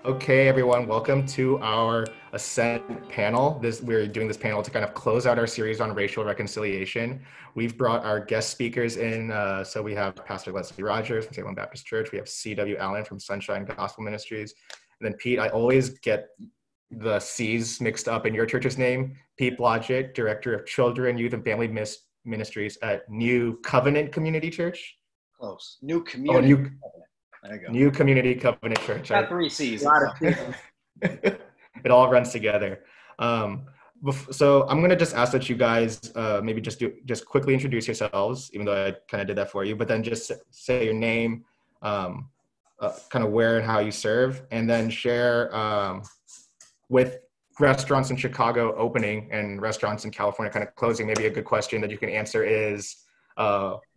Okay, everyone, welcome to our ASCENT panel. We're doing this panel to kind of close out our series on racial reconciliation. We've brought our guest speakers in. So we have Pastor Leslie Rogers from Salem Baptist Church. We have C.W. Allen from Sunshine Gospel Ministries. And then Pete, I always get the C's mixed up in your church's name. Pete Blodgett, Director of Children, Youth, and Family Ministries at New Covenant Community Church. Close. New Oh, Community Covenant. There you go. New Community Covenant Church. Got three C's. It all runs together. So I'm gonna just ask that you guys maybe just quickly introduce yourselves, even though I kind of did that for you. But then just say your name, kind of where and how you serve, and then share with restaurants in Chicago opening and restaurants in California kind of closing. Maybe a good question that you can answer is,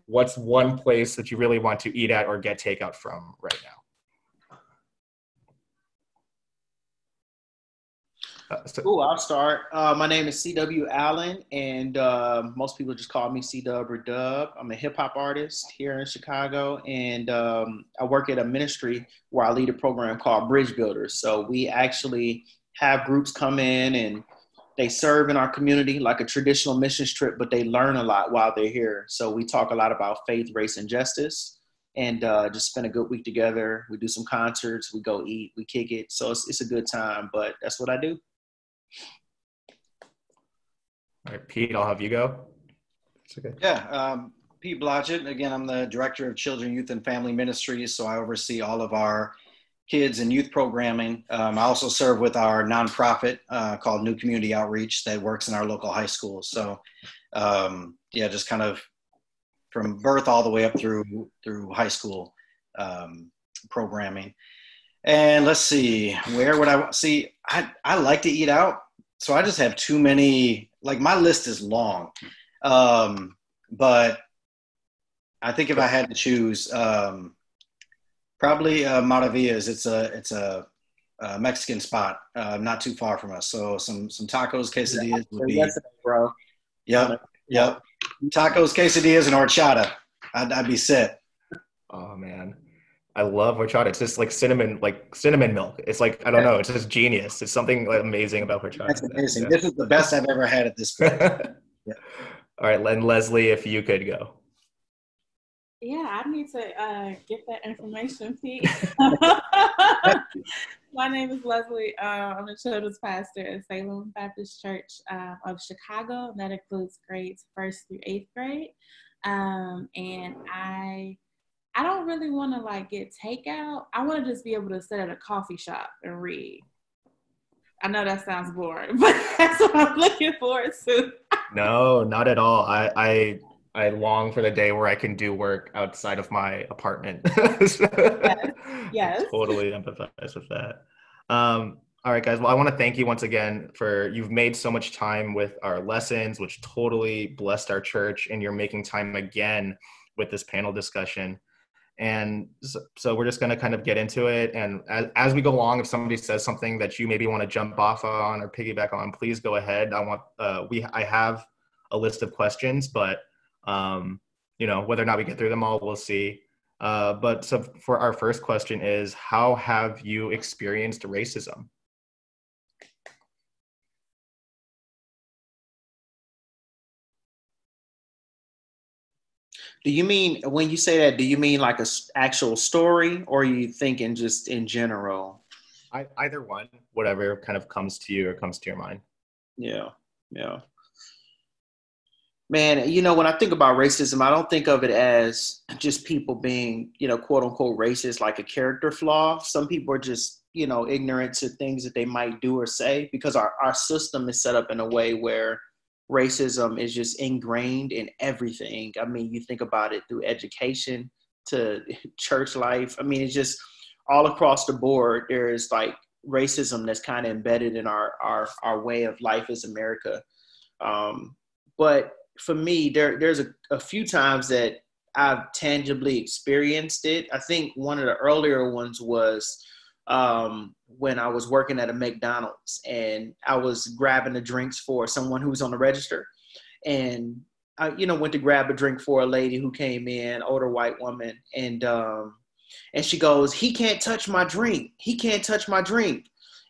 what's one place that you really want to eat at or get takeout from right now? I'll start. My name is C.W. Allen, and most people just call me C-Dub or Dub. I'm a hip-hop artist here in Chicago, and I work at a ministry where I lead a program called Bridge Builders. So we actually have groups come in and they serve in our community like a traditional missions trip, but they learn a lot while they're here. So we talk a lot about faith, race, and justice, and just spend a good week together. We do some concerts, we go eat, we kick it. So it's a good time, but that's what I do. All right, Pete, I'll have you go. It's okay. Yeah, Pete Blodgett. Again, I'm the Director of Children, Youth, and Family Ministries, so I oversee all of our kids and youth programming. I also serve with our nonprofit called New Community Outreach that works in our local high schools. So just kind of from birth all the way up through high school programming. And let's see, where would I like to eat out. So I just have too many, like my list is long. But I think if I had to choose, probably Maravillas. It's a Mexican spot, not too far from us. So some tacos, quesadillas would be. Bro. Yep. Tacos, quesadillas, and horchata. I'd be set. Oh man, I love horchata. It's just like cinnamon milk. It's like, I don't know. It's just genius. It's something like amazing about horchata. That's amazing. Yeah. This is the best I've ever had at this point. Yeah. All right, and Leslie, if you could go. Yeah, I need to get that information, Pete. My name is Leslie. I'm a children's pastor at Salem Baptist Church of Chicago. And that includes grades 1st through 8th grade. And I don't really want to like get takeout. I want to just be able to sit at a coffee shop and read. I know that sounds boring, but that's what I'm looking forward to. No, not at all. I long for the day where I can do work outside of my apartment. Yes. Totally empathize with that. All right, guys. Well, I want to thank you once again you've made so much time with our lessons, which totally blessed our church, and you're making time again with this panel discussion. And so we're just going to kind of get into it. And as we go along, if somebody says something that you maybe want to jump off on or piggyback on, please go ahead. I have a list of questions, but whether or not we get through them all, we'll see. But so for our first question is, how have you experienced racism? Do you mean, when you say that, do you mean like a actual story, or are you thinking just in general? Either one, whatever kind of comes to you or comes to your mind. Yeah. Man, when I think about racism, I don't think of it as just people being, quote unquote racist, like a character flaw. Some people are just, ignorant to things that they might do or say, because our system is set up in a way where racism is just ingrained in everything. I mean, you think about it through education to church life. I mean, it's just all across the board. There is like racism that's kind of embedded in our way of life as America. But for me, there's a few times that I've tangibly experienced it. I think one of the earlier ones was when I was working at a McDonald's, and I was grabbing the drinks for someone who was on the register. And I, went to grab a drink for a lady who came in, older white woman. And And she goes, he can't touch my drink. He can't touch my drink.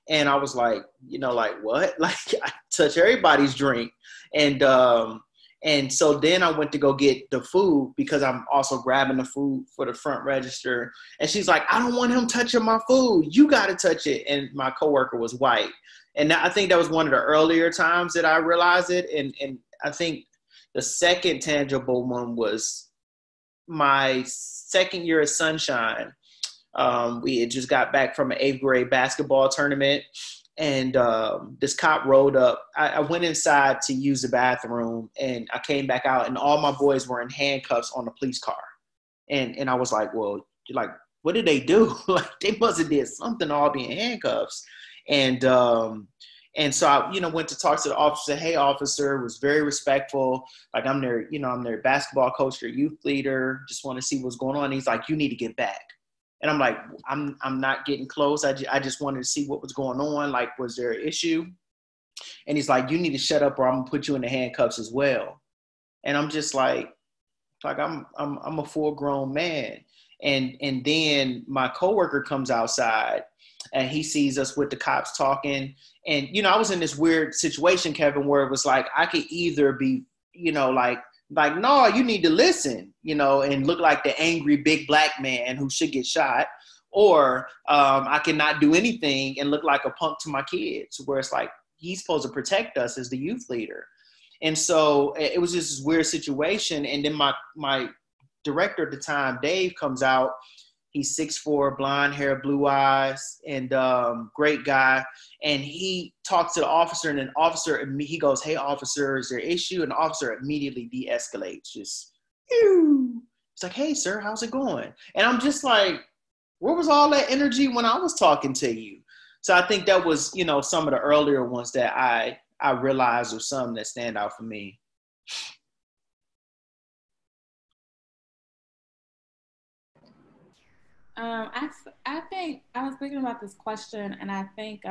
And I was like, like what? Like I touch everybody's drink. And so then I went to go get the food because I'm also grabbing the food for the front register. And she's like, I don't want him touching my food. You got to touch it. And my coworker was white. And I think that was one of the earlier times that I realized it. And I think the second tangible one was my second year of Sunshine. We had just got back from an 8th grade basketball tournament. And this cop rolled up. I went inside to use the bathroom, and I came back out, and all my boys were in handcuffs on the police car. And I was like, well, like, what did they do? Like, they must have did something to all be in handcuffs. And so I, went to talk to the officer. Hey, officer, was very respectful. Like, I'm their basketball coach, their youth leader. Just want to see what's going on. And he's like, you need to get back. And I'm like, I'm not getting close. I just wanted to see what was going on. Like, was there an issue? And he's like, you need to shut up or I'm gonna put you in the handcuffs as well. And I'm just like I'm a full grown man. And then my coworker comes outside and he sees us with the cops talking. And, I was in this weird situation, Kevin, where it was like, I could either be, like, no, you need to listen, and look like the angry big black man who should get shot. Or I cannot do anything and look like a punk to my kids, where it's like, he's supposed to protect us as the youth leader. And so it was just this weird situation. And then my director at the time, Dave, comes out. He's 6'4", blonde hair, blue eyes, and great guy. And he talks to the officer, and he goes, hey, officer, is there an issue? And the officer immediately de-escalates. Just, ew. It's like, hey, sir, how's it going? And I'm just like, where was all that energy when I was talking to you? So I think that was, some of the earlier ones that I realized were some that stand out for me. I think I was thinking about this question, and I think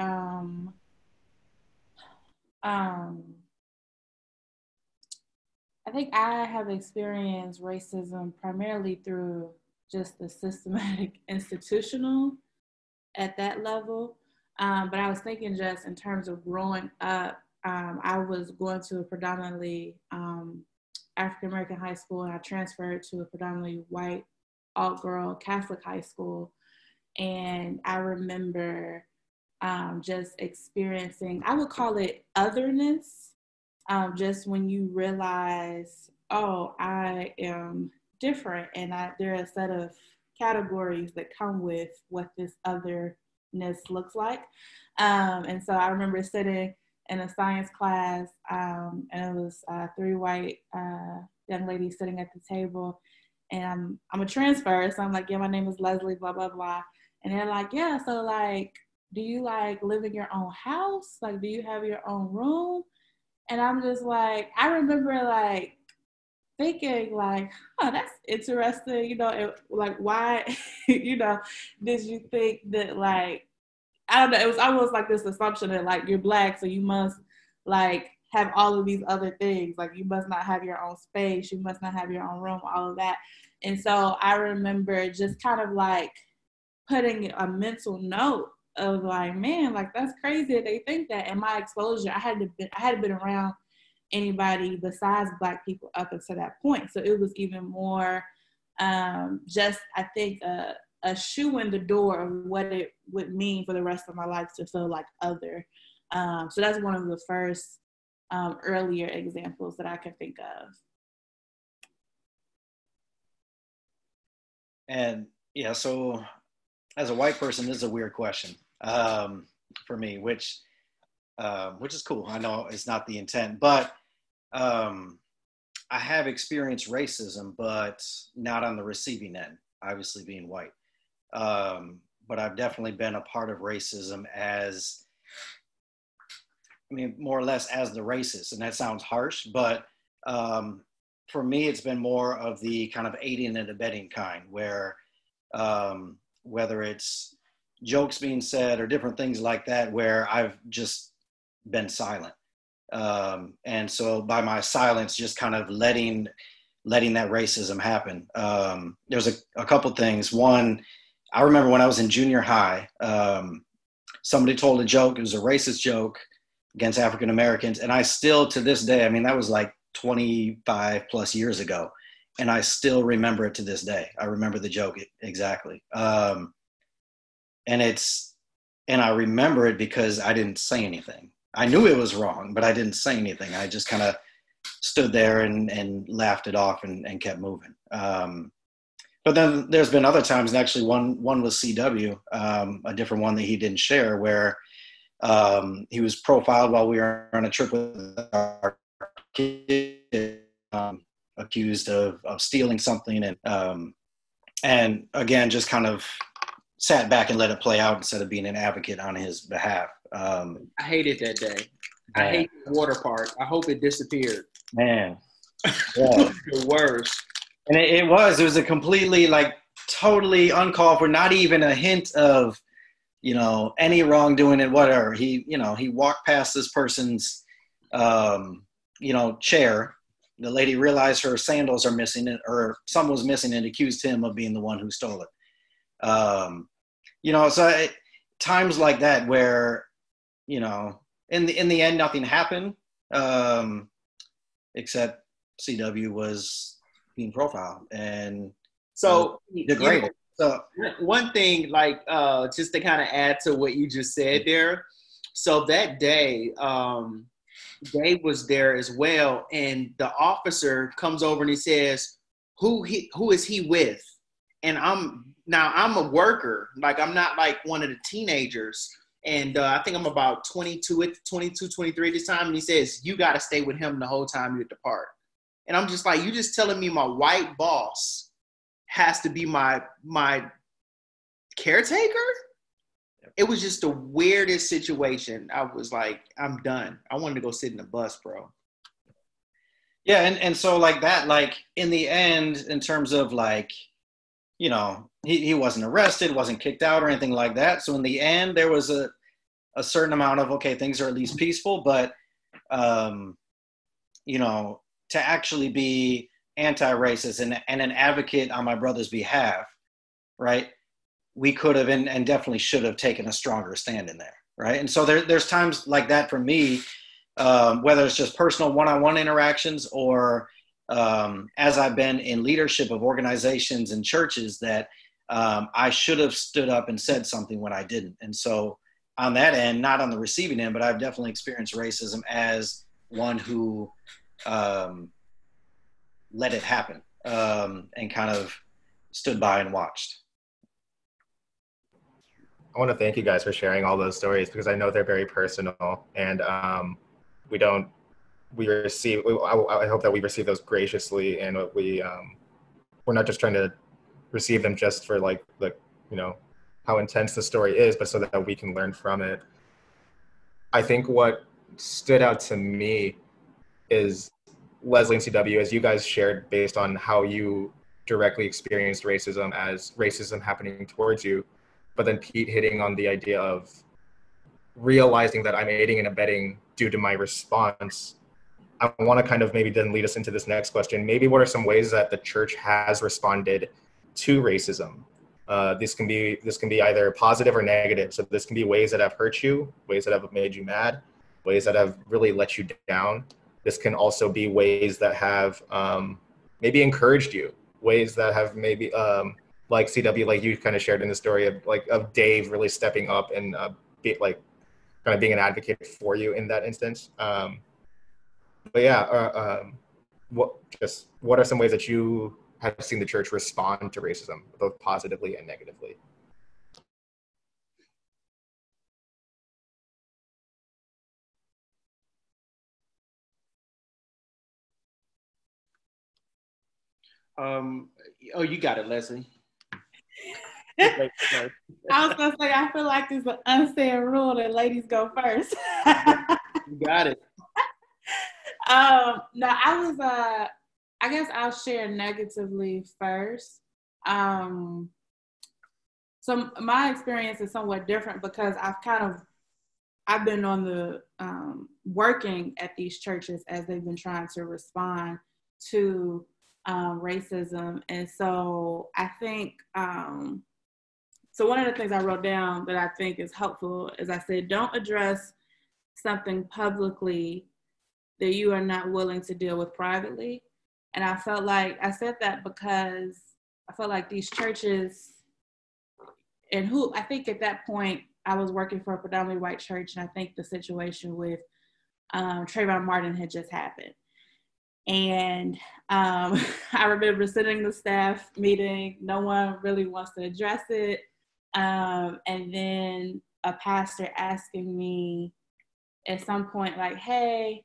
I have experienced racism primarily through just the systematic institutional at that level. But I was thinking just in terms of growing up, I was going to a predominantly African-American high school, and I transferred to a predominantly white all-girl Catholic high school. And I remember just experiencing, I would call it otherness, just when you realize, oh, I am different, and there are a set of categories that come with what this otherness looks like. And so I remember sitting in a science class, and it was 3 white young ladies sitting at the table. And I'm a transfer, so I'm like, yeah, my name is Leslie, blah, blah, blah. And they're like, yeah, so like, do you like live in your own house? Like, do you have your own room? And I'm just like, I remember like thinking like, oh, that's interesting, like why, did you think that like, I don't know, it was almost like this assumption that like you're Black, so you must like have all of these other things. Like you must not have your own space, you must not have your own room, all of that. And so I remember just kind of like putting a mental note of like, man, like that's crazy that they think that. And my exposure, I hadn't been around anybody besides Black people up until that point. So it was even more just, I think, a shoe in the door of what it would mean for the rest of my life to feel like other. So that's one of the first earlier examples that I can think of. And yeah, so as a white person, this is a weird question for me, which is cool. I know it's not the intent, but I have experienced racism, but not on the receiving end, obviously being white. But I've definitely been a part of racism more or less as the racist, and that sounds harsh, but for me, it's been more of the kind of aiding and abetting kind, where whether it's jokes being said or different things like that, where I've just been silent. And so by my silence, just kind of letting that racism happen. There's a couple things. One, I remember when I was in junior high, somebody told a joke. It was a racist joke against African Americans. And I still, to this day, I mean, that was like 25 plus years ago. And I still remember it to this day. I remember the joke exactly. And I remember it because I didn't say anything. I knew it was wrong, but I didn't say anything. I just kind of stood there and laughed it off and kept moving. But then there's been other times, and actually one was CW, a different one that he didn't share, where he was profiled while we were on a trip with our kid, accused of stealing something, and again, just kind of sat back and let it play out instead of being an advocate on his behalf. I hated that day. I hate the water park. I hope it disappeared. Man, yeah. The worst. And it was a completely, like, totally uncalled for, not even a hint of, any wrongdoing and whatever. He walked past this person's, chair. The lady realized her sandals are missing, or something was missing, and accused him of being the one who stole it. So times like that where, in the end, nothing happened, except CW was being profiled and so degraded. So one thing, like, just to kind of add to what you just said there. So that day, Dave was there as well, and the officer comes over and he says, who is he with? And I'm a worker. Like, I'm not like one of the teenagers. And I think I'm about 22, 23 this time. And he says, you got to stay with him the whole time you're at the park. And I'm just like, you just telling me my white boss has to be my caretaker? It was just the weirdest situation. I was like, I'm done. I wanted to go sit in the bus, bro. Yeah, and so like that, like in the end, in terms of like, he wasn't arrested, wasn't kicked out or anything like that. So in the end, there was a certain amount of, okay, things are at least peaceful, but, to actually be anti-racist and an advocate on my brother's behalf, right? We could have and definitely should have taken a stronger stand in there, right? And so there's times like that for me, whether it's just personal one-on-one interactions or as I've been in leadership of organizations and churches that I should have stood up and said something when I didn't. And so on that end, not on the receiving end, but I've definitely experienced racism as one who let it happen and kind of stood by and watched. I want to thank you guys for sharing all those stories because I know they're very personal, and I hope that we receive those graciously, and we're not just trying to receive them just for like how intense the story is, but so that we can learn from it. I think what stood out to me is Leslie and CW, as you guys shared based on how you directly experienced racism as racism happening towards you, but then Pete hitting on the idea of realizing that I'm aiding and abetting due to my response. I want to kind of maybe then lead us into this next question. Maybe what are some ways that the church has responded to racism? This can be either positive or negative. So this can be ways that have hurt you, ways that have made you mad, ways that have really let you down. This can also be ways that have maybe encouraged you, ways that have maybe like CW, like you kind of shared in the story of Dave really stepping up and kind of being an advocate for you in that instance. But yeah, what are some ways that you have seen the church respond to racism, both positively and negatively? You got it, Leslie. I was gonna say, I feel like it's an unsaid rule that ladies go first. You got it. No, I guess I'll share negatively first. So my experience is somewhat different because I've been on the working at these churches as they've been trying to respond to racism. And so I think So one of the things I wrote down that I think is helpful is I said, don't address something publicly that you are not willing to deal with privately. And I felt like I said that because I felt like these churches, and who I think at that point I was working for a predominantly white church, and I think the situation with Trayvon Martin had just happened. And I remember sitting in the staff meeting, no one really wants to address it. And then a pastor asking me at some point, like, hey,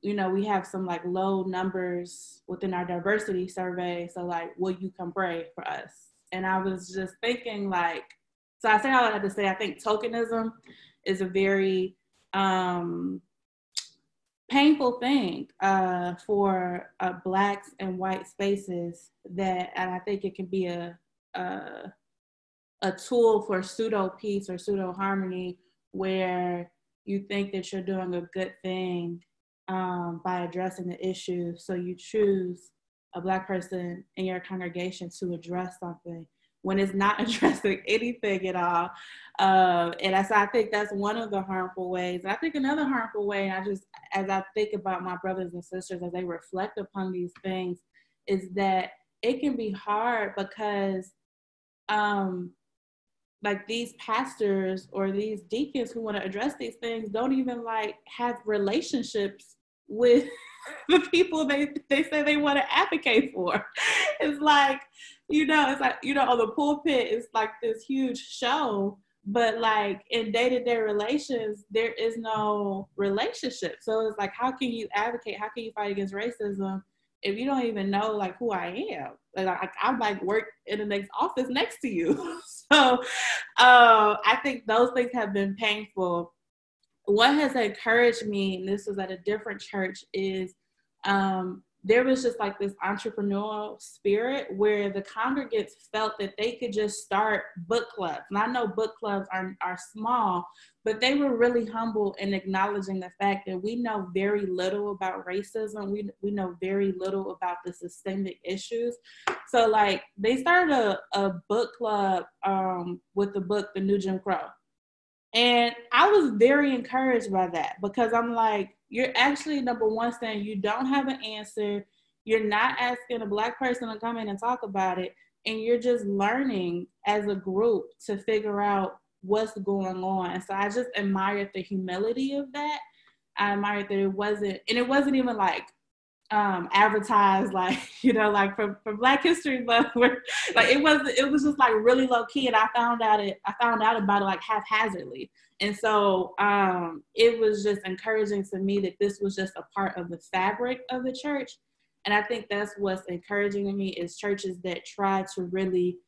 you know, we have some like low numbers within our diversity survey. So like, will you come pray for us? And I was just thinking like, so I say all I have to say, I think tokenism is a very painful thing for Blacks and white spaces and I think it can be a tool for pseudo peace or pseudo harmony where you think that you're doing a good thing by addressing the issue. So you choose a Black person in your congregation to address something when it's not addressing anything at all. And I think that's one of the harmful ways. And I think another harmful way, as I think about my brothers and sisters as they reflect upon these things, is that it can be hard because like these pastors or these deacons who want to address these things don't even like have relationships with the people they say they want to advocate for. It's like, on the pulpit, it's like this huge show, but like in day-to-day relations, there is no relationship. So it's like, how can you advocate? How can you fight against racism if you don't even know like who I am? Like I like work in the next office next to you. So I think those things have been painful. What has encouraged me, and this was at a different church, is there was just like this entrepreneurial spirit where the congregants felt that they could just start book clubs. And I know book clubs are small, but they were really humble in acknowledging the fact that we know very little about racism. We know very little about the systemic issues. So like they started a book club with the book, The New Jim Crow. And I was very encouraged by that because I'm like, you're actually, number one, saying you don't have an answer. You're not asking a Black person to come in and talk about it. And you're just learning as a group to figure out what's going on. And so I just admired the humility of that. I admired that it wasn't even like advertised like, like for Black History Month, where like it was just like really low key. And I found out about it like haphazardly. And so it was just encouraging to me that this was just a part of the fabric of the church. And I think that's what's encouraging to me is churches that try to really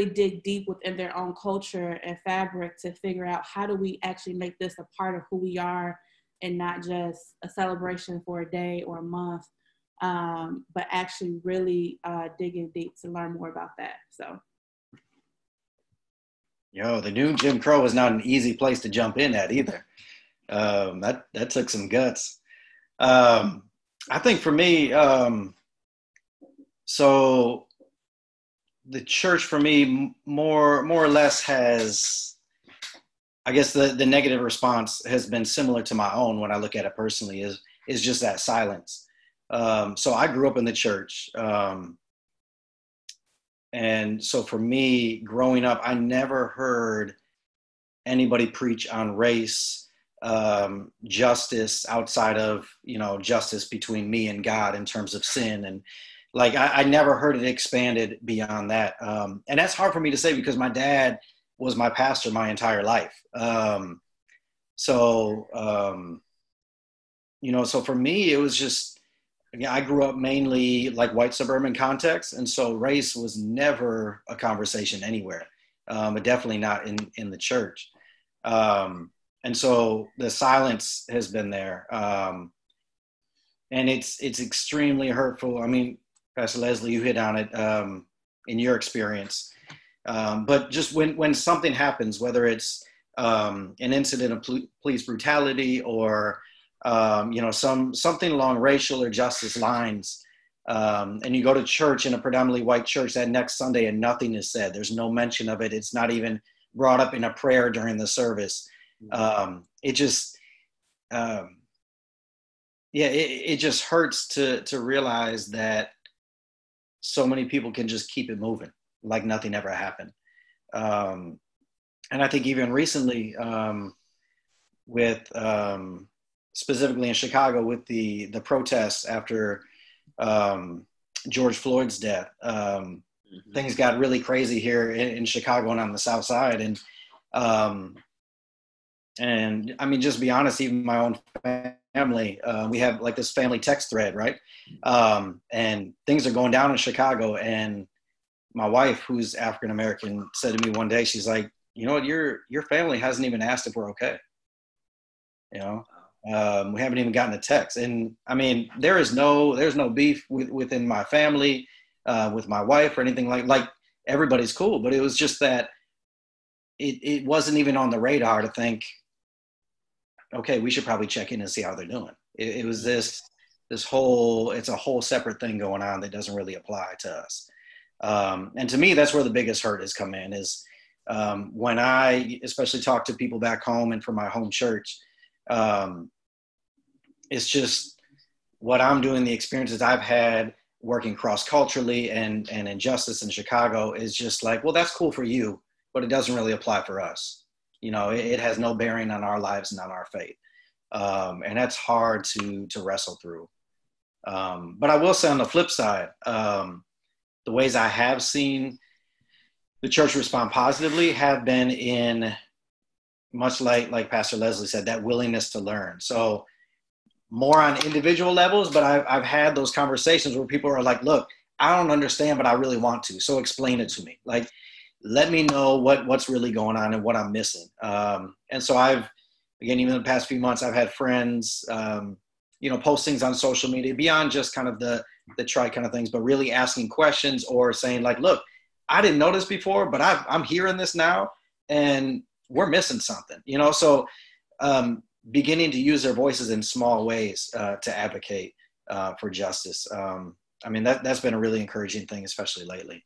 dig deep within their own culture and fabric to figure out how do we actually make this a part of who we are and not just a celebration for a day or a month, but actually really digging deep to learn more about that. So. The new Jim Crow is not an easy place to jump in at either. That took some guts. I think for me, so the church for me more or less has, I guess the negative response has been similar to my own when I look at it personally is just that silence. So I grew up in the church. And so for me, growing up, I never heard anybody preach on race, justice outside of, justice between me and God in terms of sin. And like, I never heard it expanded beyond that. And that's hard for me to say because my dad was my pastor my entire life. So for me, it was just, again, I grew up mainly like white suburban context. And so race was never a conversation anywhere, but definitely not in the church. And so the silence has been there. And it's extremely hurtful. I mean, Pastor Leslie, you hit on it in your experience. But just when something happens, whether it's an incident of police brutality or something along racial or justice lines, And you go to church in a predominantly white church that next Sunday and nothing is said. There's no mention of it. It's not even brought up in a prayer during the service. It just, it just hurts to realize that so many people can just keep it moving like nothing ever happened. And I think even recently, with specifically in Chicago with the protests after George Floyd's death, things got really crazy here in Chicago and on the South Side. And I mean, just to be honest, even my own family, we have like this family text thread, right? And things are going down in Chicago. And my wife, who's African-American, said to me one day, she's like, you know what, your family hasn't even asked if we're okay. You know, we haven't even gotten a text. And I mean, there's no beef within my family, with my wife or anything like everybody's cool. But it was just that it wasn't even on the radar to think, okay, we should probably check in and see how they're doing. It was it's a whole separate thing going on that doesn't really apply to us. And to me, that's where the biggest hurt has come in is, when I especially talk to people back home and from my home church, it's just what I'm doing, the experiences I've had working cross-culturally and in justice in Chicago is just like, well, that's cool for you, but it doesn't really apply for us. You know, it has no bearing on our lives and on our faith. And that's hard to wrestle through. But I will say on the flip side, the ways I have seen the church respond positively have been in, much like Pastor Leslie said, that willingness to learn. So more on individual levels, but I've had those conversations where people are like, look, I don't understand, but I really want to. So explain it to me. Like, let me know what's really going on and what I'm missing. And so again, even in the past few months, I've had friends, post things on social media beyond just kind of the try kind of things, but really asking questions or saying like, look, I didn't know this before, but I'm hearing this now and we're missing something, So beginning to use their voices in small ways to advocate for justice. I mean, that's been a really encouraging thing, especially lately.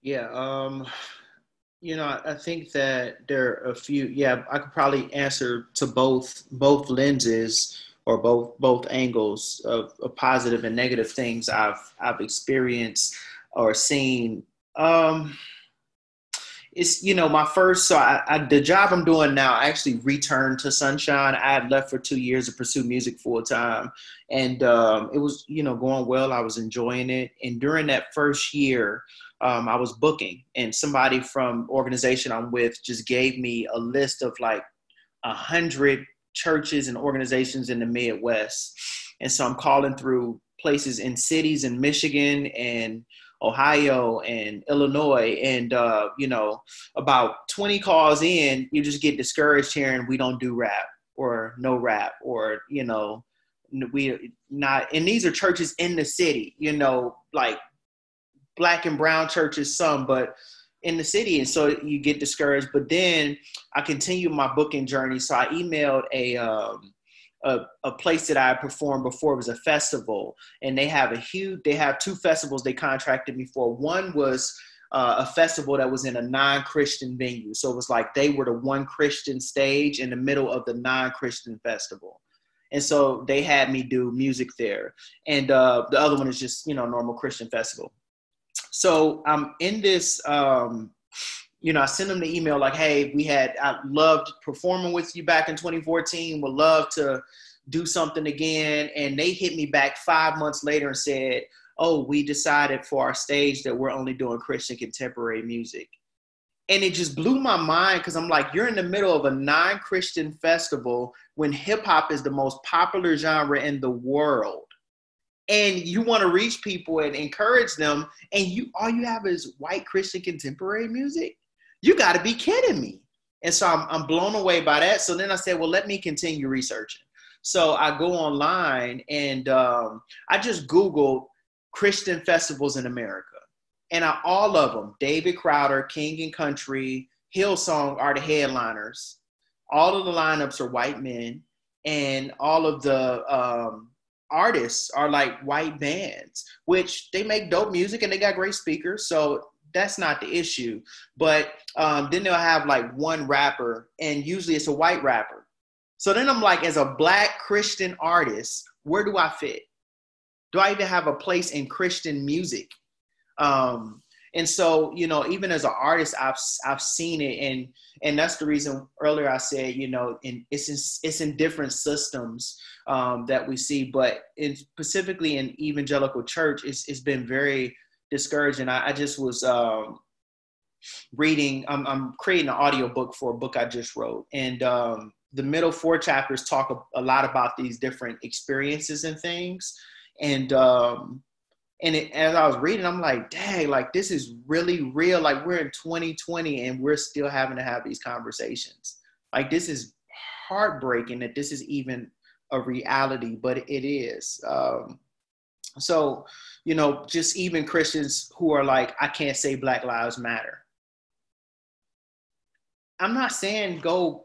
Yeah. I think that there are a few, I could probably answer to both lenses or both angles of positive and negative things I've experienced or seen. It's, my first, so the job I'm doing now, I actually returned to Sunshine. I had left for 2 years to pursue music full time. And it was, going well. I was enjoying it. And during that first year, I was booking, and somebody from organization I'm with just gave me a list of like 100 churches and organizations in the Midwest. And so I'm calling through places in cities in Michigan and Ohio and Illinois. And, about 20 calls in, you just get discouraged hearing we don't do rap or no rap or, we not, and these are churches in the city, like Black and brown churches, some, but in the city. And so you get discouraged, but then I continued my booking journey. So I emailed a place that I performed before. It was a festival, and they have 2 festivals they contracted me for. One was a festival that was in a non-Christian venue. So it was like they were the one Christian stage in the middle of the non-Christian festival. And so they had me do music there. And the other one is just, normal Christian festival. So I'm in this, I sent them the email like, hey, I loved performing with you back in 2014. Would love to do something again. And they hit me back 5 months later and said, oh, we decided for our stage that we're only doing Christian contemporary music. And it just blew my mind because I'm like, you're in the middle of a non-Christian festival when hip hop is the most popular genre in the world. And you want to reach people and encourage them, and all you have is white Christian contemporary music? You got to be kidding me. And so I'm blown away by that. So then I said, well, let me continue researching. So I go online and I just Googled Christian festivals in America. And all of them, David Crowder, King and Country, Hillsong are the headliners. All of the lineups are white men, and all artists are like white bands, which they make dope music and they got great speakers. So that's not the issue. But then they'll have like one rapper, and usually it's a white rapper. So then I'm like, as a Black Christian artist, where do I fit? Do I even have a place in Christian music? And so, you know, even as an artist, I've seen it, and that's the reason earlier I said, you know, it's in different systems that we see, but specifically in evangelical church, it's been very discouraging. I just was reading. I'm creating an audio book for a book I just wrote, and the middle 4 chapters talk a lot about these different experiences and things, and as I was reading, I'm like, dang, like this is really real. Like we're in 2020 and we're still having to have these conversations. Like this is heartbreaking that this is even a reality, but it is. So, you know, just even Christians who are like, I can't say Black Lives Matter. I'm not saying go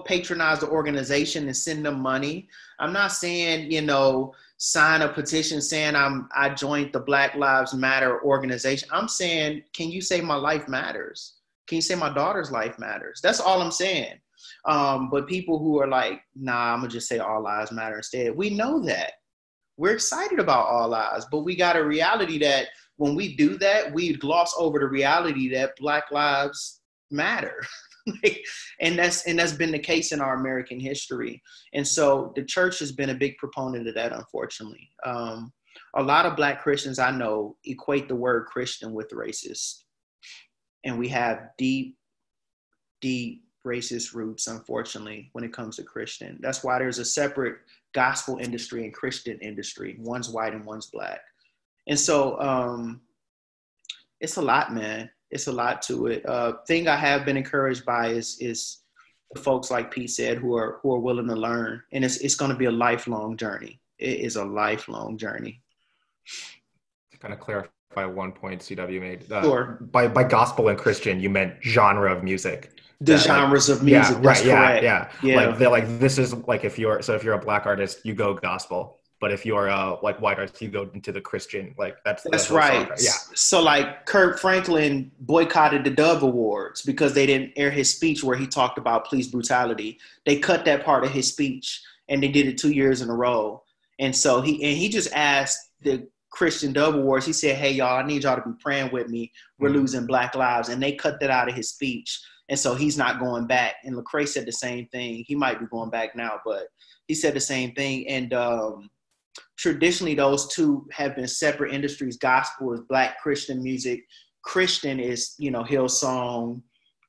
patronize the organization and send them money. I'm not saying, you know, sign a petition saying I joined the Black Lives Matter organization. I'm saying, can you say my life matters? Can you say my daughter's life matters? That's all I'm saying. But people who are like, nah, I'm gonna just say all lives matter instead. We know that. We're excited about all lives, but we got a reality that when we do that, we gloss over the reality that Black lives matter. And that's been the case in our American history. And so the church has been a big proponent of that, unfortunately. A lot of Black Christians I know equate the word Christian with racist. And we have deep, deep racist roots, unfortunately, when it comes to Christian. That's why there's a separate gospel industry and Christian industry. One's white and one's Black. And so it's a lot, man. It's a lot to it. Thing I have been encouraged by is the folks like Pete said who are willing to learn, and it's going to be a lifelong journey. It is a lifelong journey. To kind of clarify one point CW made. Sure. By gospel and Christian, you meant genre of music. The genres of music. Yeah, that's right. correct. Yeah. Like they're like, this is like if you're a Black artist, you go gospel. But if you're a like white artist, you go into the Christian. Like that's right. Genre. Yeah. So like Kirk Franklin boycotted the Dove Awards because they didn't air his speech where he talked about police brutality. They cut that part of his speech and they did it 2 years in a row. And so he just asked the Christian Dove Awards. He said, "Hey y'all, I need y'all to be praying with me. We're losing Black lives." And they cut that out of his speech. And so he's not going back. And Lecrae said the same thing. He might be going back now, but he said the same thing. And traditionally, those two have been separate industries. Gospel is Black Christian music. Christian is, you know, Hillsong,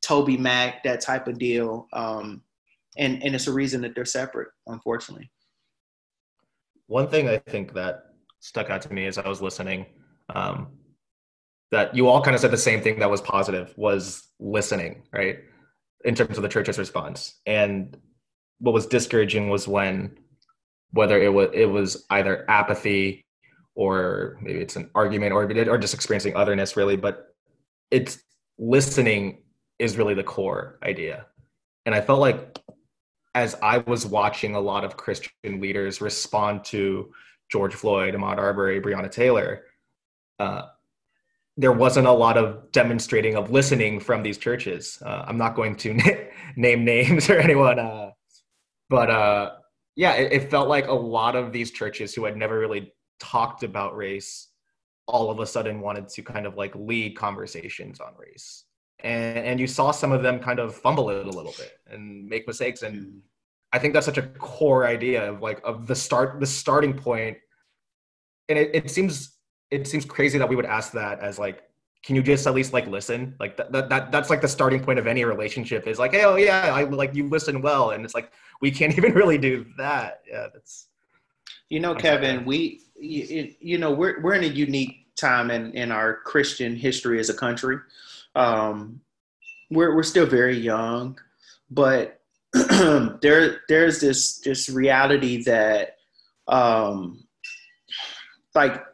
Toby Mac, that type of deal. And it's a reason that they're separate, unfortunately. One thing I think that stuck out to me as I was listening, that you all kind of said the same thing that was positive, was listening, right? In terms of the church's response. And what was discouraging was whether it was either apathy or maybe it's an argument or just experiencing otherness really, but it's listening is really the core idea. And I felt like as I was watching a lot of Christian leaders respond to George Floyd, Ahmaud Arbery, Breonna Taylor, there wasn't a lot of demonstrating of listening from these churches. I'm not going to name names or anyone, but yeah, it felt like a lot of these churches who had never really talked about race all of a sudden wanted to kind of like lead conversations on race. And you saw some of them kind of fumble it a little bit and make mistakes. And I think that's such a core idea of the starting point. And it seems crazy that we would ask that as like, can you just at least like listen? Like that's like the starting point of any relationship is like, hey, oh yeah, I like you listen well. And it's like, we can't even really do that. Yeah, that's. You know, Kevin, we're in a unique time in our Christian history as a country. We're still very young, but there's this reality that like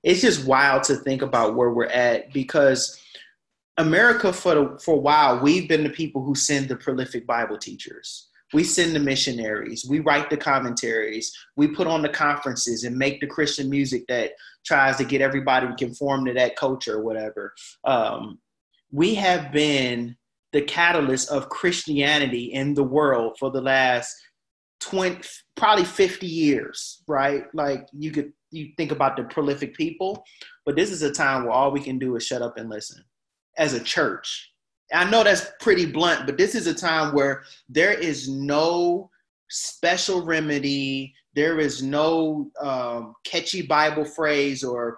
it's just wild to think about where we're at, because America for a while, we've been the people who send the prolific Bible teachers. We send the missionaries. We write the commentaries. We put on the conferences and make the Christian music that tries to get everybody to conform to that culture or whatever. We have been the catalyst of Christianity in the world for the last 20, probably 50 years, right? Like you think about the prolific people, but this is a time where all we can do is shut up and listen as a church. I know that's pretty blunt, but this is a time where there is no special remedy. There is no catchy Bible phrase or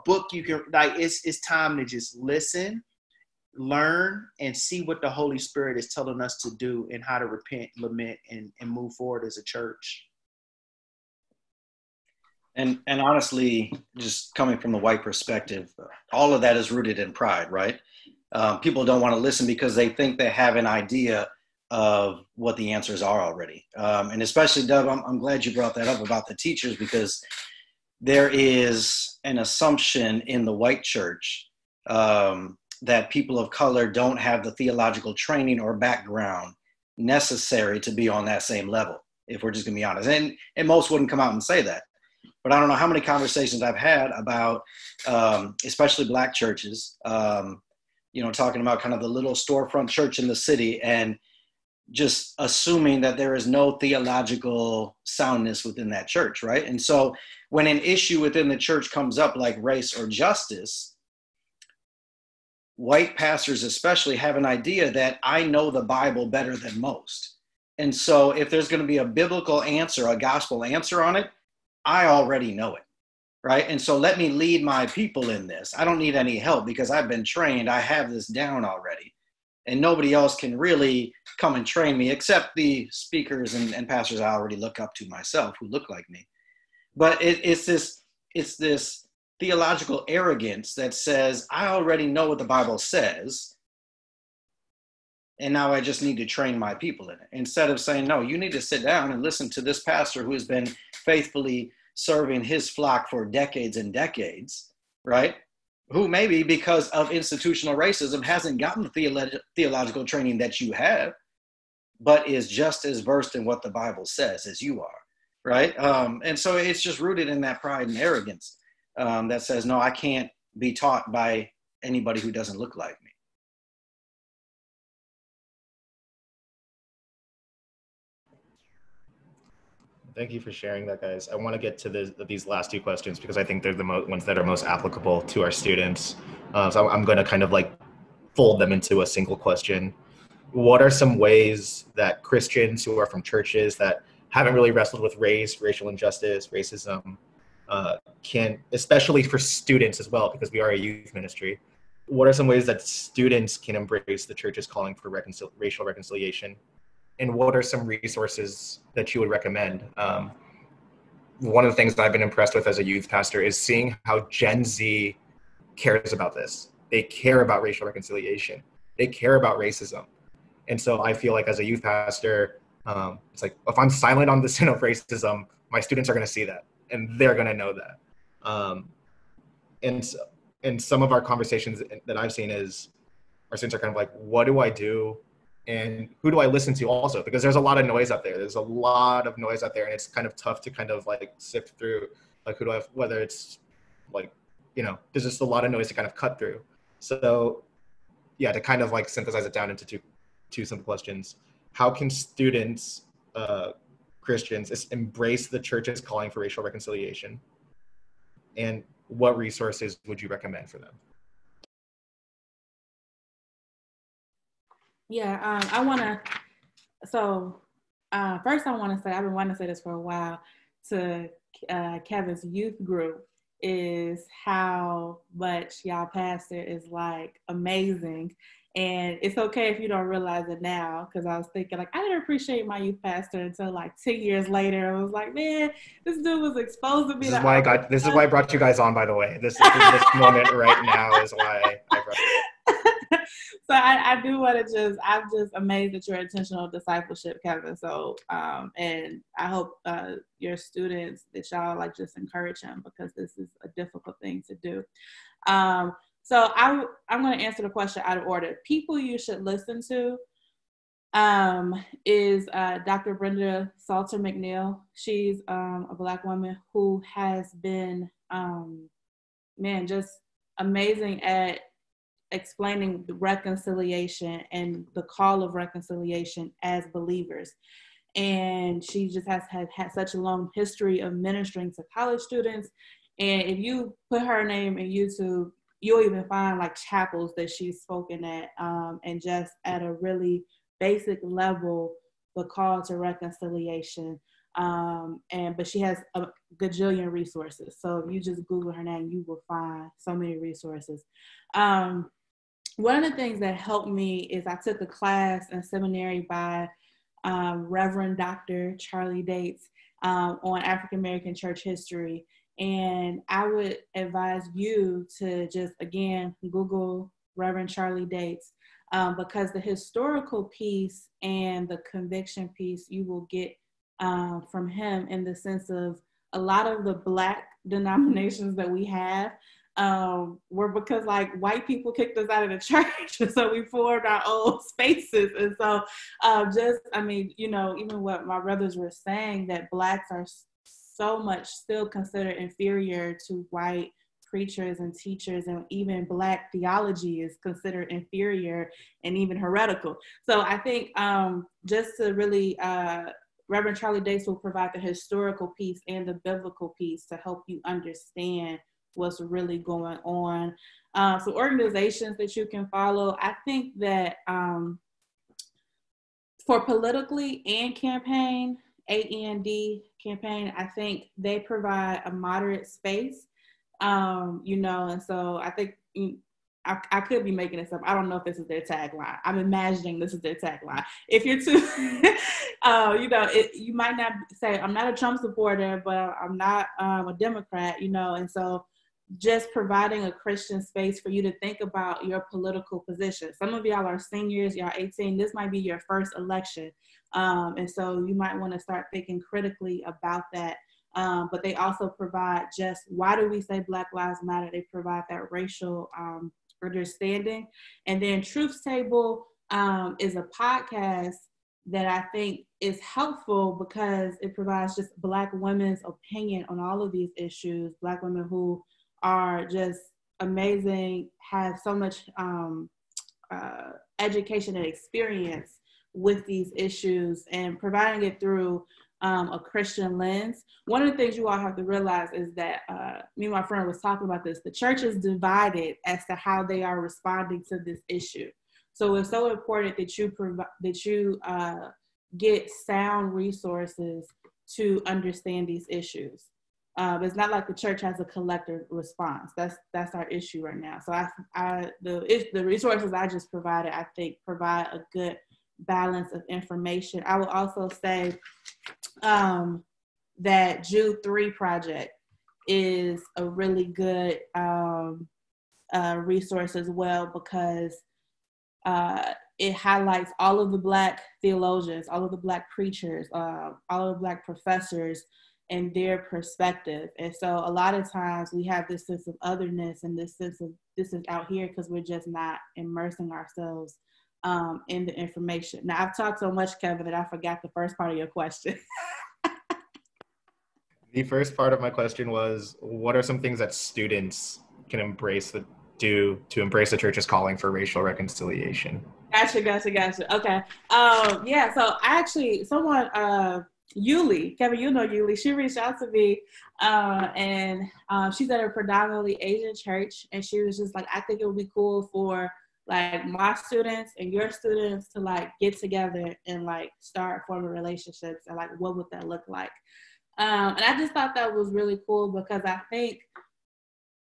book you can, like, it's time to just listen, learn, and see what the Holy Spirit is telling us to do and how to repent, lament, and move forward as a church. And honestly, just coming from the white perspective, all of that is rooted in pride, right? People don't want to listen because they think they have an idea of what the answers are already. And especially, Dub, I'm glad you brought that up about the teachers, because there is an assumption in the white church that people of color don't have the theological training or background necessary to be on that same level, if we're just going to be honest. And most wouldn't come out and say that. But I don't know how many conversations I've had about, especially Black churches, talking about kind of the little storefront church in the city and just assuming that there is no theological soundness within that church, right? And so when an issue within the church comes up like race or justice, white pastors especially have an idea that I know the Bible better than most. And so if there's going to be a biblical answer, a gospel answer on it, I already know it, right? And so let me lead my people in this. I don't need any help because I've been trained. I have this down already. And nobody else can really come and train me except the speakers and pastors I already look up to myself who look like me. But it's this theological arrogance that says, I already know what the Bible says, and now I just need to train my people in it. Instead of saying, no, you need to sit down and listen to this pastor who has been faithfully serving his flock for decades and decades, right? Who maybe because of institutional racism hasn't gotten the theological training that you have, but is just as versed in what the Bible says as you are, right? And so it's just rooted in that pride and arrogance that says, no, I can't be taught by anybody who doesn't look like me. Thank you for sharing that, guys. I want to get to these last two questions because I think they're the ones that are most applicable to our students. So I'm going to kind of like fold them into a single question. What are some ways that Christians who are from churches that haven't really wrestled with race, racial injustice, racism, can, especially for students as well, because we are a youth ministry, what are some ways that students can embrace the church's calling for racial reconciliation? And what are some resources that you would recommend? One of the things that I've been impressed with as a youth pastor is seeing how Gen Z cares about this. They care about racial reconciliation. They care about racism. And so I feel like as a youth pastor, it's like, if I'm silent on the sin of racism, my students are going to see that and they're going to know that. And some of our conversations that I've seen is our students are kind of like, what do I do? And who do I listen to also? Because there's a lot of noise out there. There's a lot of noise out there, and it's kind of tough to kind of like sift through, like who do I, whether it's like, there's just a lot of noise to kind of cut through. So yeah, to kind of like synthesize it down into two simple questions. How can students, Christians, embrace the church's calling for racial reconciliation? And what resources would you recommend for them? Yeah, first I want to say, I've been wanting to say this for a while to Kevin's youth group, is how much y'all pastor is like amazing. And it's okay if you don't realize it now, because I was thinking like, I didn't appreciate my youth pastor until like 10 years later. I was like, man, this dude was exposing me. This is why I brought you guys on, by the way. This moment right now is why I brought you. So I do want to I'm just amazed at your intentional discipleship, Kevin. So, and I hope your students, that y'all like just encourage him, because this is a difficult thing to do. So I'm going to answer the question out of order. People you should listen to. is Dr. Brenda Salter McNeil. She's a Black woman who has been, just amazing at explaining the reconciliation and the call of reconciliation as believers. And she just has had such a long history of ministering to college students. And if you put her name in YouTube, you'll even find like chapels that she's spoken at, and just at a really basic level, the call to reconciliation. But she has a gajillion resources. So if you just Google her name, you will find so many resources. One of the things that helped me is I took a class in seminary by Reverend Dr. Charlie Dates on African American church history. And I would advise you to just, again, Google Reverend Charlie Dates, because the historical piece and the conviction piece you will get from him, in the sense of a lot of the Black denominations that we have were because like white people kicked us out of the church. And so we formed our own spaces. And so even what my brothers were saying, that Blacks are so much still considered inferior to white preachers and teachers, and even Black theology is considered inferior and even heretical. So I think just to really, Reverend Charlie Dates will provide the historical piece and the biblical piece to help you understand what's really going on. So organizations that you can follow, I think that for politically and campaign, AND campaign, I think they provide a moderate space, and so I think I could be making this up. I don't know if this is their tagline. I'm imagining this is their tagline. If you're too, you might not say, I'm not a Trump supporter, but I'm not a Democrat, and so just providing a Christian space for you to think about your political position. Some of y'all are seniors, y'all 18, this might be your first election. And so you might want to start thinking critically about that. But they also provide just, why do we say Black Lives Matter? They provide that racial understanding. And then Truth Table is a podcast that I think is helpful because it provides just Black women's opinion on all of these issues. Black women who are just amazing, have so much education and experience with these issues, and providing it through a Christian lens. One of the things you all have to realize is that me and my friend was talking about this. The church is divided as to how they are responding to this issue. So it's so important that you get sound resources to understand these issues. It's not like the church has a collective response. That's our issue right now. So the resources I just provided, I think, provide a good balance of information. I will also say that Jude 3 project is a really good resource as well, because it highlights all of the Black theologians, all of the Black preachers, all of the Black professors and their perspective. And so a lot of times we have this sense of otherness and this sense of this is out here because we're just not immersing ourselves in the information. Now, I've talked so much, Kevin, that I forgot the first part of your question. The first part of my question was, what are some things that students can embrace to embrace the church's calling for racial reconciliation? Gotcha. Okay. So actually, someone, Yuli, Kevin, you know Yuli, she reached out to me, and she's at a predominantly Asian church, and she was just like, I think it would be cool for like my students and your students to like get together and like start forming relationships, and like what would that look like? And I just thought that was really cool, because I think,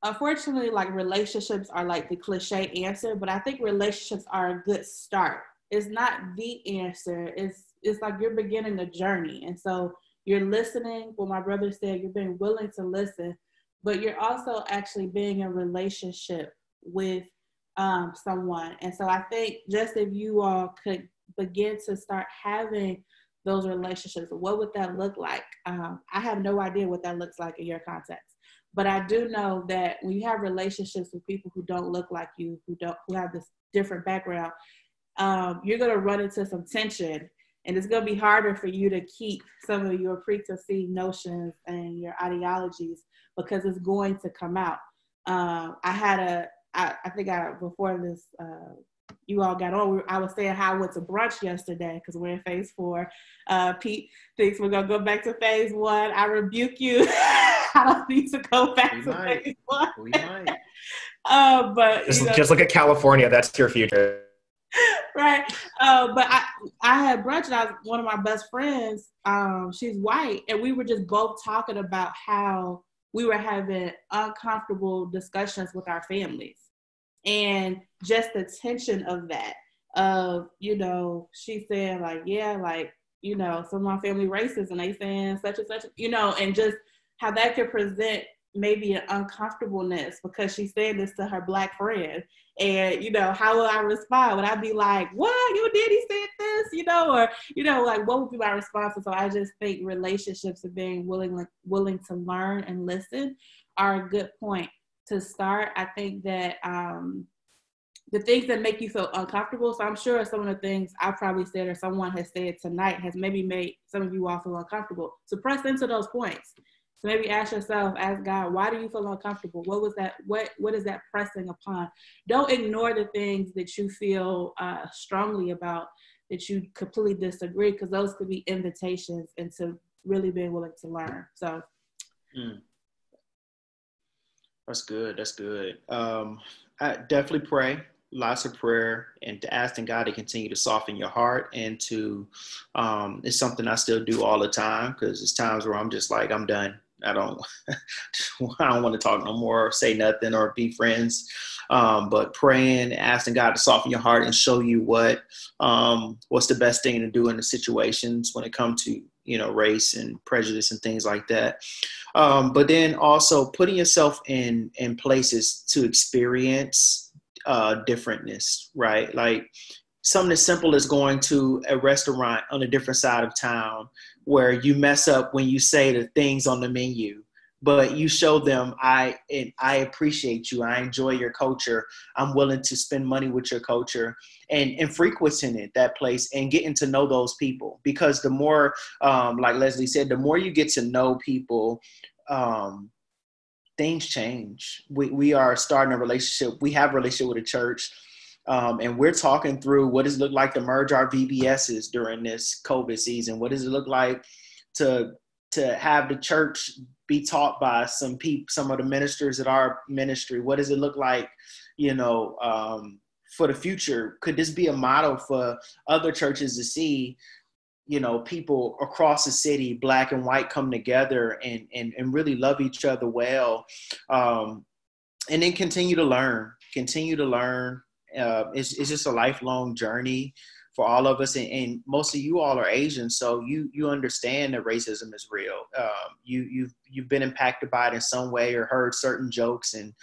unfortunately, like relationships are like the cliche answer, but I think relationships are a good start. It's not the answer. It's like you're beginning a journey. And so you're listening. What my brother said, you're being willing to listen, but you're also actually being in a relationship with someone. And so I think just if you all could begin to start having those relationships, what would that look like? I have no idea what that looks like in your context, but I do know that when you have relationships with people who don't look like you, who have this different background, you're going to run into some tension, and it's going to be harder for you to keep some of your preconceived notions and your ideologies because it's going to come out. Before this, you all got on, I was saying how I went to brunch yesterday because we're in phase 4. Pete thinks we're going to go back to phase 1. I rebuke you. I don't need to go back phase 1. We might. But just look at California. That's your future. Right. But I had brunch, and one of my best friends, she's white, and we were just both talking about how we were having uncomfortable discussions with our families. And just the tension of that, she said like, yeah, like, some of my family racist and they saying such and such, and just how that could present maybe an uncomfortableness because she's saying this to her Black friend. And, how will I respond? Would I be like, what? Your daddy said this, or, like, what would be my response? So I just think relationships and being willing to learn and listen are a good point to start. I think that the things that make you feel uncomfortable, so I'm sure some of the things I probably said or someone has said tonight has maybe made some of you all feel uncomfortable. So press into those points. So maybe ask yourself, ask God, why do you feel uncomfortable? What was that? What is that pressing upon? Don't ignore the things that you feel strongly about, that you completely disagree, because those could be invitations into really being willing to learn. So. That's good. That's good. I definitely pray, lots of prayer, and to asking God to continue to soften your heart. And to, it's something I still do all the time, because it's times where I'm just like, I'm done. I don't want to talk no more or say nothing or be friends. But praying, asking God to soften your heart and show you what's the best thing to do in the situations when it comes to, race and prejudice and things like that. But then also putting yourself in places to experience differentness, right? Like something as simple as going to a restaurant on a different side of town where you mess up when you say the things on the menu, but you show them, I appreciate you. I enjoy your culture. I'm willing to spend money with your culture, and frequenting that place and getting to know those people. Because the more, like Leslie said, the more you get to know people, things change. We are starting a relationship. We have a relationship with a church. And we're talking through what does it look like to merge our VBSs during this COVID season? What does it look like to have the church be taught by some of the ministers at our ministry? What does it look like, for the future? Could this be a model for other churches to see, people across the city, Black and white, come together and really love each other well, and then continue to learn. It's just a lifelong journey for all of us, and most of you all are Asian, so you understand that racism is real. You've been impacted by it in some way, or heard certain jokes and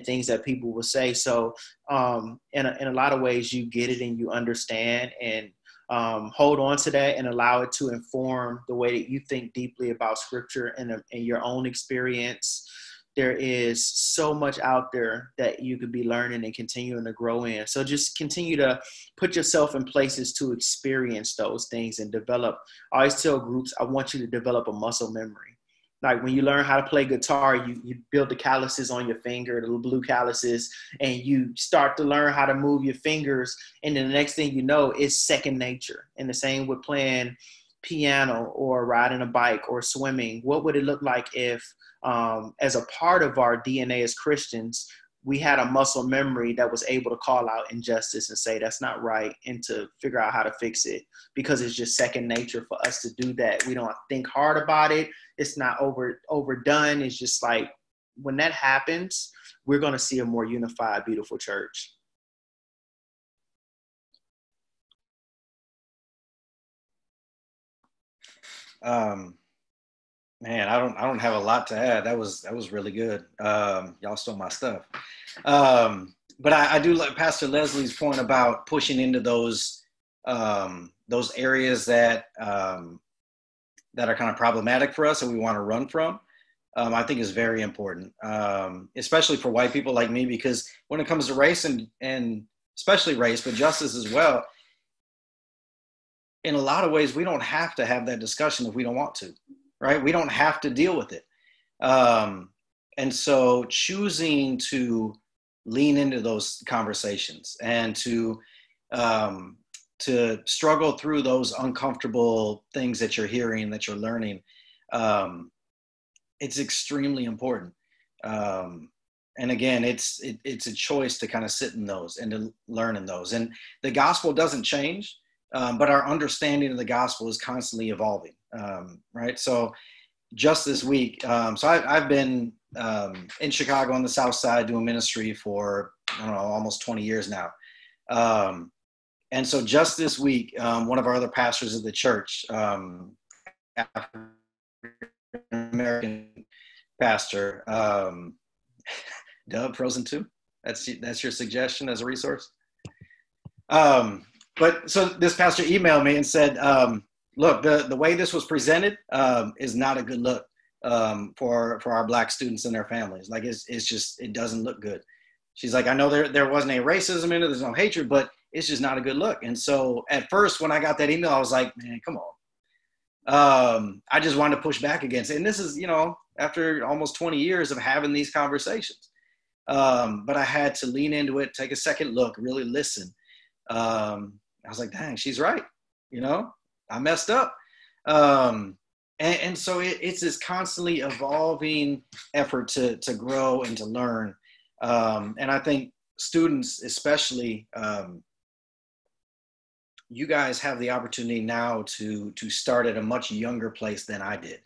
things that people will say. So in a lot of ways, you get it and you understand, and hold on to that and allow it to inform the way that you think deeply about Scripture and your own experience. There is so much out there that you could be learning and continuing to grow in. So just continue to put yourself in places to experience those things and develop. I always tell groups, I want you to develop a muscle memory. Like when you learn how to play guitar, you build the calluses on your finger, the blue calluses, and you start to learn how to move your fingers. And then the next thing you know, it's second nature. And the same with playing piano or riding a bike or swimming. What would it look like if, as a part of our DNA as Christians, we had a muscle memory that was able to call out injustice and say that's not right, and to figure out how to fix it, because it's just second nature for us to do that. We don't think hard about it. It's not overdone. It's just like when that happens, we're going to see a more unified, beautiful church. Man, I don't have a lot to add. That was really good. Y'all stole my stuff. But I do like Pastor Leslie's point about pushing into those areas that are kind of problematic for us and we want to run from. I think is very important, especially for white people like me, because when it comes to race and especially race, but justice as well, in a lot of ways, we don't have to have that discussion if we don't want to, right? We don't have to deal with it. And so choosing to lean into those conversations and to struggle through those uncomfortable things that you're hearing, that you're learning, it's extremely important. And again, it's a choice to kind of sit in those and to learn in those. And the gospel doesn't change, but our understanding of the gospel is constantly evolving, right? So just this week, so I've been in Chicago on the South Side doing ministry for, I don't know, almost 20 years now. And so just this week, one of our other pastors of the church, African pastor, Dub, Frozen 2, that's your suggestion as a resource? But so this pastor emailed me and said, look, the way this was presented is not a good look for our Black students and their families. Like it's just, it doesn't look good. She's like, I know there wasn't any racism in it, there's no hatred, but it's just not a good look. And so at first, when I got that email, I was like, man, come on. I just wanted to push back against it. And this is, after almost 20 years of having these conversations. But I had to lean into it, take a second look, really listen. I was like, dang, she's right. I messed up. And so it's this constantly evolving effort to grow and to learn. And I think students, especially, you guys have the opportunity now to start at a much younger place than I did.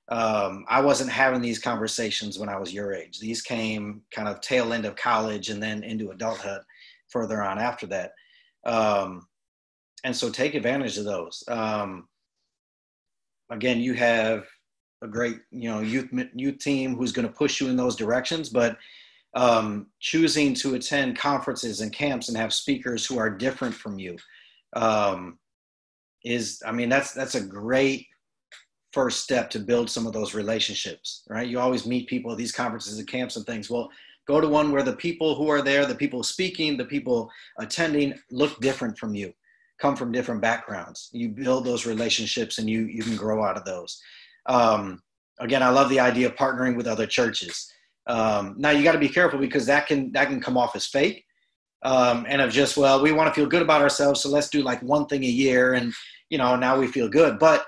I wasn't having these conversations when I was your age. These came kind of tail end of college and then into adulthood further on after that. And so take advantage of those. Again, you have a great, youth team who's going to push you in those directions, but choosing to attend conferences and camps and have speakers who are different from you that's a great first step to build some of those relationships, right? You always meet people at these conferences and camps and things. Well, go to one where the people who are there, the people speaking, the people attending look different from you, come from different backgrounds. You build those relationships and you can grow out of those. Again, I love the idea of partnering with other churches. Now you got to be careful because that can come off as fake. And of just, well, we want to feel good about ourselves, so let's do like one thing a year and, now we feel good. But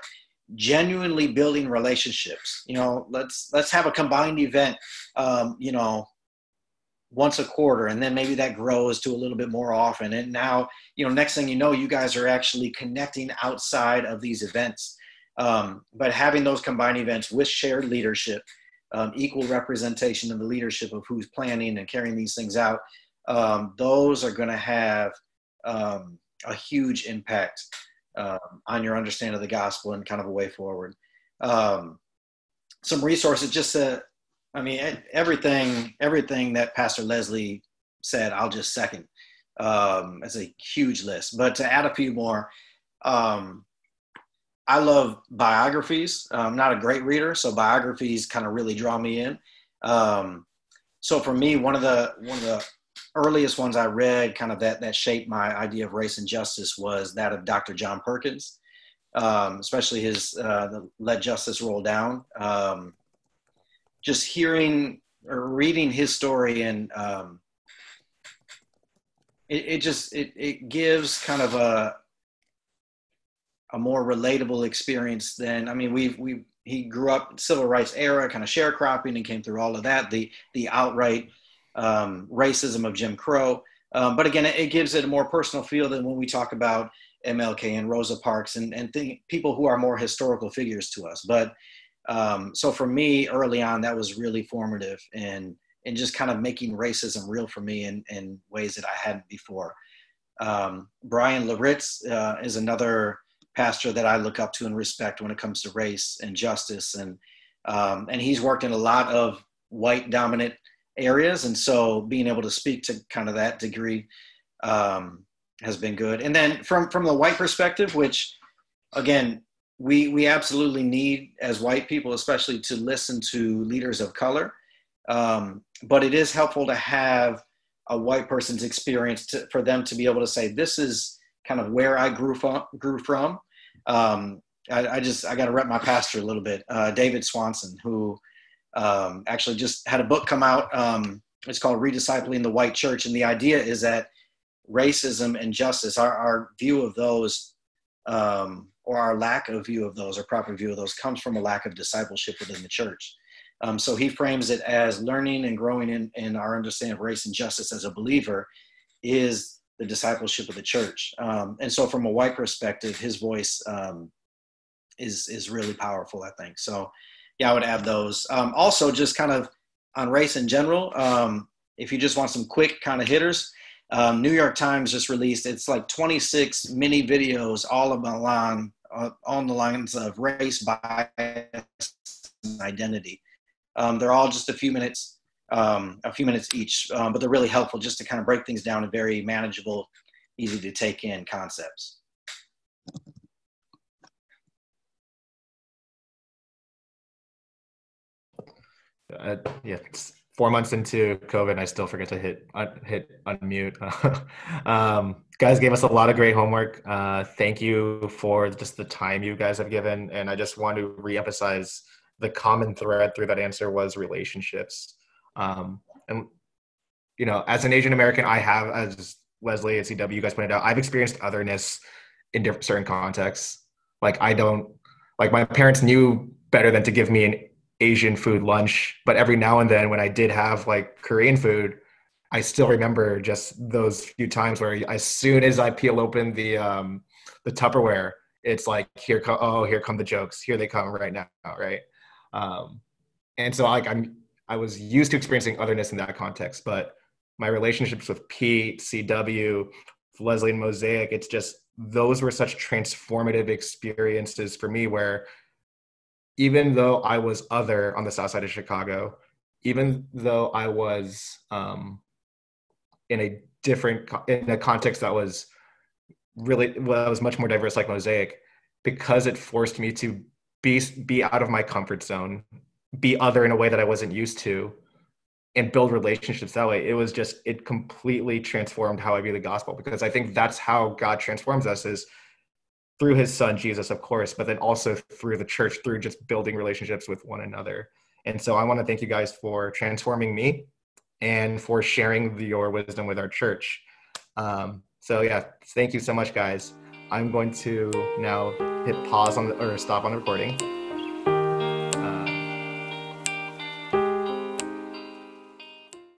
genuinely building relationships, let's have a combined event, once a quarter, and then maybe that grows to a little bit more often. And now, next thing you guys are actually connecting outside of these events. But having those combined events with shared leadership, equal representation of the leadership of who's planning and carrying these things out, those are going to have a huge impact on your understanding of the gospel and kind of a way forward. Some resources, just everything that Pastor Leslie said, I'll just second. It's a huge list, but to add a few more, I love biographies. I'm not a great reader, so biographies kind of really draw me in. So for me, one of the earliest ones I read, kind of that shaped my idea of race and justice, was that of Dr. John Perkins, especially his Let Justice Roll Down. Just hearing or reading his story, and it gives kind of a more relatable experience than, he grew up in civil rights era, kind of sharecropping, and came through all of that, the outright racism of Jim Crow. But again, it gives it a more personal feel than when we talk about MLK and Rosa Parks and people who are more historical figures to us. But so for me, early on, that was really formative in just kind of making racism real for me in ways that I hadn't before. Bryan Lorritts is another pastor that I look up to and respect when it comes to race and justice. And he's worked in a lot of white dominant areas. And so being able to speak to kind of that degree has been good. And then from the white perspective, which again, we absolutely need as white people, especially to listen to leaders of color. But it is helpful to have a white person's experience for them to be able to say, this is kind of where I grew from. I got to rep my pastor a little bit, David Swanson, who actually just had a book come out. It's called Rediscipling the White Church. And the idea is that racism and justice, our view of those, or our lack of view of those, or proper view of those, comes from a lack of discipleship within the church. So he frames it as learning and growing in our understanding of race and justice as a believer is the discipleship of the church. And so from a white perspective, his voice is really powerful, I think. So yeah, I would add those. Also, just kind of on race in general, if you just want some quick kind of hitters, New York Times just released, it's like 26 mini videos all about on the lines of race, bias, and identity. They're all just a few minutes each, but they're really helpful just to kind of break things down in very manageable, easy to take in concepts. Yeah, it's 4 months into COVID, and I still forget to hit unmute. Guys gave us a lot of great homework. Thank you for just the time you guys have given, and I just want to reemphasize the common thread through that answer was relationships. And you know, as an Asian American, I have, as Leslie and CW, you guys pointed out, I've experienced otherness in certain contexts. Like my parents knew better than to give me an Asian food lunch, but every now and then when I did have like Korean food, I still remember just those few times where as soon as I peel open the Tupperware, it's like, here come the jokes. Here they come right now, right? And so I was used to experiencing otherness in that context, but my relationships with Pete, CW, Leslie, and Mosaic, it's just, those were such transformative experiences for me where even though I was other on the south side of Chicago, even though I was in a context that was much more diverse, like Mosaic, because it forced me to be out of my comfort zone, be other in a way that I wasn't used to, and build relationships that way. It completely transformed how I view the gospel, because I think that's how God transforms us, is through his son, Jesus, of course, but then also through the church, through just building relationships with one another. And so I want to thank you guys for transforming me and for sharing your wisdom with our church. So yeah, thank you so much, guys. I'm going to now hit pause or stop on the recording.